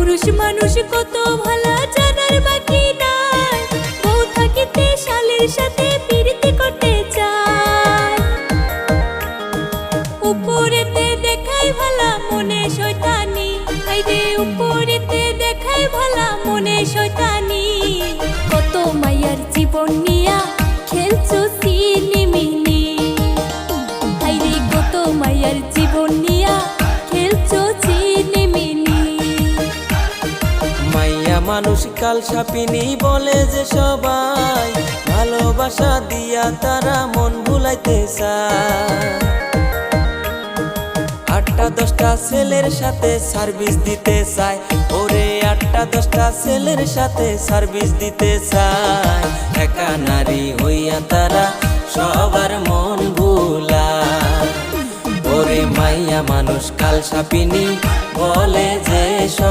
পুরুষ মানুষ কত ভালা জানার বাকি নাই, বউ থাকিতে শালের সাথে প্রীতি করতে চায়। উপরেতে দেখাই ভালা মনে শয়তানি, আইরে উপরেতে দেখাই ভালা মনে শয়তানি। কত মায়ার জীবন নিয়া খেলছো সিনেমিনি, আইরে কত মায়ার জীবন নিয়া খেলছো সিনেমিনি। মাইয়া মানুষ কাল সাপিনী বলে যে সবাই, ভালোবাসা দিয়া তারা মন ভুলাইতে চায়। 8টা 10টা ছেলের সাথে সার্ভিস দিতে চায়, ওরে 8টা 10টা ছেলের সাথে সার্ভিস দিতে চায়। একা নারী হইয়া তারা সবার মন ভুলায়, ওরে মাইয়া মানুষ কাল সাপিনী বলে যে